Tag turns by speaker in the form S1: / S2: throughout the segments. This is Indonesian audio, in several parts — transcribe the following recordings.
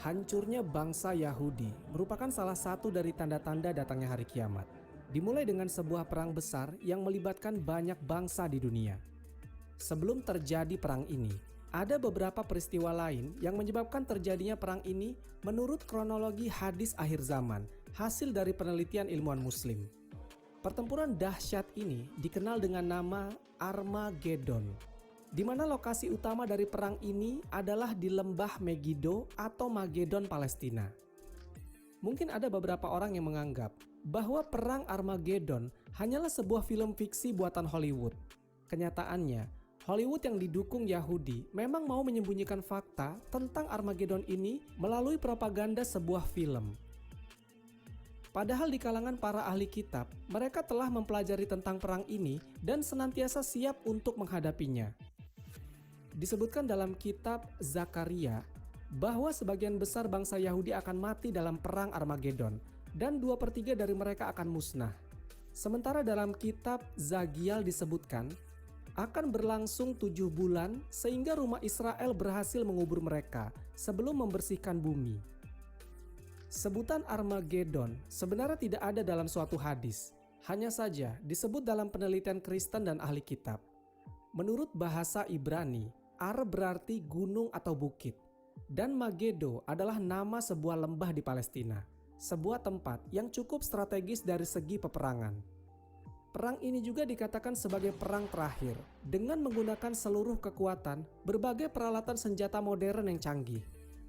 S1: Hancurnya bangsa Yahudi merupakan salah satu dari tanda-tanda datangnya hari kiamat. Dimulai dengan sebuah perang besar yang melibatkan banyak bangsa di dunia. Sebelum terjadi perang ini, ada beberapa peristiwa lain yang menyebabkan terjadinya perang ini menurut kronologi hadis akhir zaman, hasil dari penelitian ilmuwan muslim. Pertempuran dahsyat ini dikenal dengan nama Armageddon, di mana lokasi utama dari perang ini adalah di lembah Megiddo atau Magedon, Palestina. Mungkin ada beberapa orang yang menganggap bahwa perang Armageddon hanyalah sebuah film fiksi buatan Hollywood. Kenyataannya, Hollywood yang didukung Yahudi memang mau menyembunyikan fakta tentang Armageddon ini melalui propaganda sebuah film. Padahal di kalangan para ahli kitab, mereka telah mempelajari tentang perang ini dan senantiasa siap untuk menghadapinya. Disebutkan dalam kitab Zakaria bahwa sebagian besar bangsa Yahudi akan mati dalam perang Armageddon dan 2/3 dari mereka akan musnah. Sementara dalam kitab Zagial disebutkan akan berlangsung 7 bulan sehingga rumah Israel berhasil mengubur mereka sebelum membersihkan bumi. Sebutan Armageddon sebenarnya tidak ada dalam suatu hadis, hanya saja disebut dalam penelitian Kristen dan ahli kitab. Menurut bahasa Ibrani, Ar berarti gunung atau bukit, dan Megiddo adalah nama sebuah lembah di Palestina, sebuah tempat yang cukup strategis dari segi peperangan. Perang ini juga dikatakan sebagai perang terakhir, dengan menggunakan seluruh kekuatan, berbagai peralatan senjata modern yang canggih.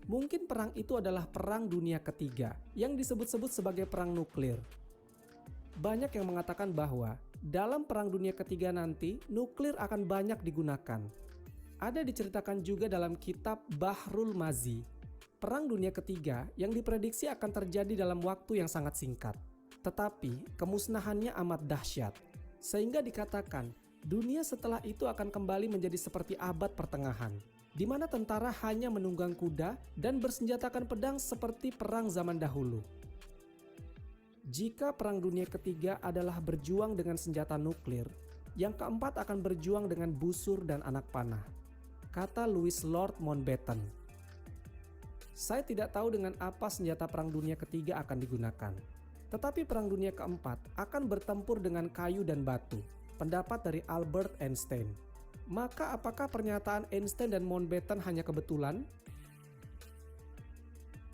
S1: Mungkin perang itu adalah Perang Dunia Ketiga, yang disebut-sebut sebagai perang nuklir. Banyak yang mengatakan bahwa dalam Perang Dunia Ketiga nanti, nuklir akan banyak digunakan. Ada diceritakan juga dalam kitab Bahrul Mazi, Perang Dunia Ketiga yang diprediksi akan terjadi dalam waktu yang sangat singkat. Tetapi kemusnahannya amat dahsyat, sehingga dikatakan dunia setelah itu akan kembali menjadi seperti abad pertengahan, di mana tentara hanya menunggang kuda dan bersenjatakan pedang seperti perang zaman dahulu. Jika Perang Dunia Ketiga adalah berjuang dengan senjata nuklir, yang keempat akan berjuang dengan busur dan anak panah, kata Louis Lord Mountbatten. Saya tidak tahu dengan apa senjata Perang Dunia Ketiga akan digunakan, tetapi Perang Dunia Keempat akan bertempur dengan kayu dan batu, pendapat dari Albert Einstein. Maka apakah pernyataan Einstein dan Mountbatten hanya kebetulan?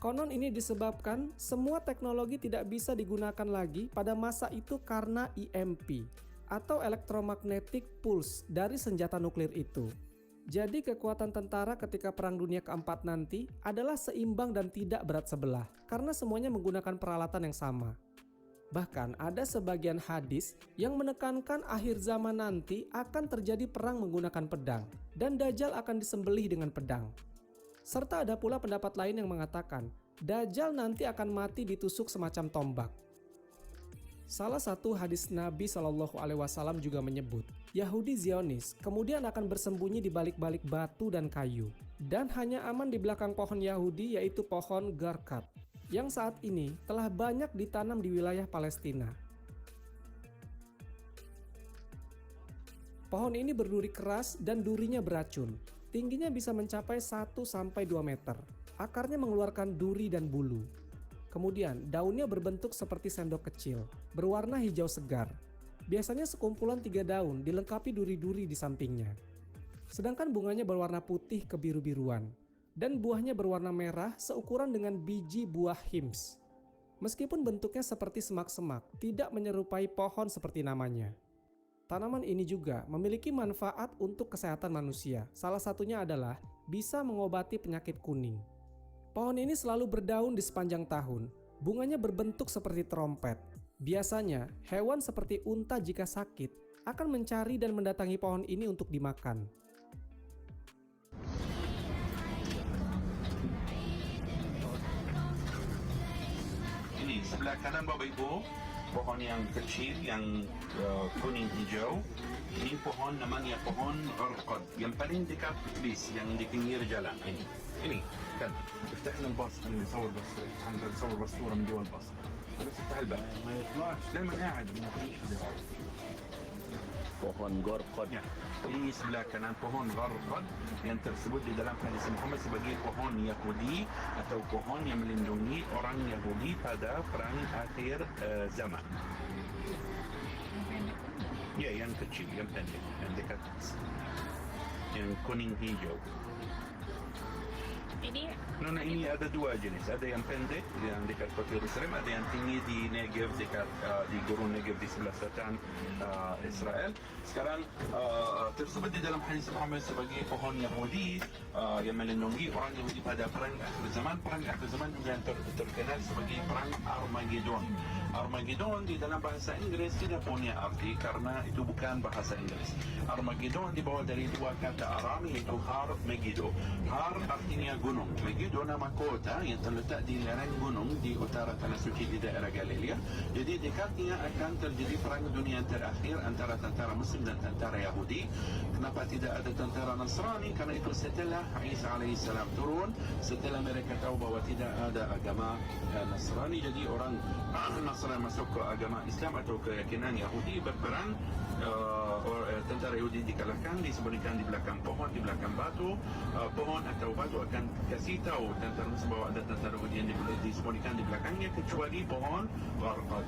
S1: Konon ini disebabkan semua teknologi tidak bisa digunakan lagi pada masa itu karena EMP atau electromagnetic pulse dari senjata nuklir itu. Jadi kekuatan tentara ketika Perang Dunia Keempat nanti adalah seimbang dan tidak berat sebelah karena semuanya menggunakan peralatan yang sama. Bahkan ada sebagian hadis yang menekankan akhir zaman nanti akan terjadi perang menggunakan pedang dan Dajjal akan disembelih dengan pedang. Serta ada pula pendapat lain yang mengatakan Dajjal nanti akan mati ditusuk semacam tombak. Salah satu hadis Nabi SAW juga menyebut Yahudi Zionis kemudian akan bersembunyi di balik-balik batu dan kayu dan hanya aman di belakang pohon Yahudi yaitu pohon Garkat yang saat ini telah banyak ditanam di wilayah Palestina. Pohon ini berduri keras dan durinya beracun. Tingginya bisa mencapai 1-2 meter. Akarnya mengeluarkan duri dan bulu. Kemudian daunnya berbentuk seperti sendok kecil, berwarna hijau segar. Biasanya sekumpulan 3 daun dilengkapi duri-duri di sampingnya. Sedangkan bunganya berwarna putih kebiru-biruan. Dan buahnya berwarna merah seukuran dengan biji buah hims. Meskipun bentuknya seperti semak-semak, tidak menyerupai pohon seperti namanya. Tanaman ini juga memiliki manfaat untuk kesehatan manusia. Salah satunya adalah bisa mengobati penyakit kuning. Pohon ini selalu berdaun di sepanjang tahun. Bunganya berbentuk seperti trompet. Biasanya, hewan seperti unta jika sakit akan mencari dan mendatangi pohon ini untuk dimakan.
S2: Ini sebelah kanan Bapak Ibu, pohon yang kecil yang kuning hijau. Ini pohon namanya pohon Gharqad yang paling dekat bis yang di pinggir jalan. Ini kan.
S3: افتح لنا الباص خلينا نصور بس نصور بس صورة من جوا الباص. بس افتح الباب ما يطلعش دايما قاعد ما فيش حدا.
S2: pohon gorkod. Ya. Ini sebelah kanan pohon gorkod yang tersebut di dalam hadis Muhammad sebagai pohon Yahudi atau pohon yang melindungi orang Yahudi pada perang akhir zaman. Ya, yang kecil, yang pendek, yang dekat, yang kuning hijau. Ini ada dua jenis. Ada yang pendek yang dekat kota Yerusalem, ada yang tinggi di Negev dekat di gurun Negev di sebelah selatan Israel. Sekarang tersebut di dalam hadis Muhammad sebagai pohon Yahudi yang melindungi orang Yahudi pada perang akhir zaman. Perang akhir zaman yang terkenal sebagai perang Armageddon. Armageddon di dalam bahasa Inggris tidak punya arti karena itu bukan bahasa Inggris. Armageddon dibawa dari dua kata Arami yaitu Har Megiddo. Har artinya gunung. Megiddo nama kota yang terletak di lereng gunung di utara tanah suci di daerah Galilea. Jadi dekatnya akan terjadi perang dunia terakhir antara tentara Muslim dan tentara Yahudi. Kenapa tidak ada tentara Nasrani? Karena itu setelah Isa alaihissalam turun, setelah mereka tahu bahwa tidak ada agama Nasrani, jadi orang Nasrani masuk ke agama Islam atau keyakinan Yahudi berperang. Tentara Yahudi dikalahkan, disembunyikan di belakang pohon, di belakang batu. Pohon atau batu akan kasih tahu tentara Muslim bahwa ada tentara Yahudi yang disembunyikan di belakangnya kecuali pohon Gharqad.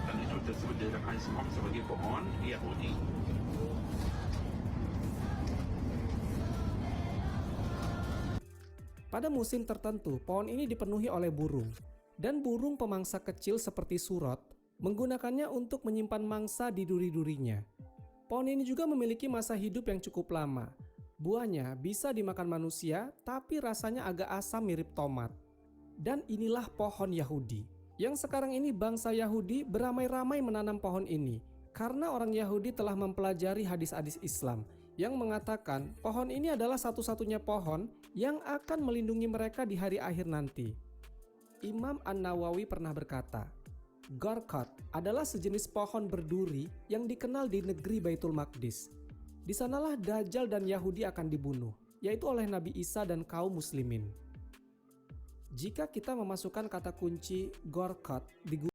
S2: Dan itu tersebut dalam hadis Muhammad sebagai pohon Yahudi.
S1: Pada musim tertentu, pohon ini dipenuhi oleh burung. Dan burung pemangsa kecil seperti surot menggunakannya untuk menyimpan mangsa di duri-durinya. Pohon ini juga memiliki masa hidup yang cukup lama. Buahnya bisa dimakan manusia, tapi rasanya agak asam mirip tomat. Dan inilah pohon Yahudi. Yang sekarang ini bangsa Yahudi beramai-ramai menanam pohon ini, karena orang Yahudi telah mempelajari hadis-hadis Islam yang mengatakan pohon ini adalah satu-satunya pohon yang akan melindungi mereka di hari akhir nanti. Imam An-Nawawi pernah berkata, Gharqad adalah sejenis pohon berduri yang dikenal di negeri Baitul Maqdis. Di sanalah Dajjal dan Yahudi akan dibunuh, yaitu oleh Nabi Isa dan kaum muslimin. Jika kita memasukkan kata kunci Gharqad di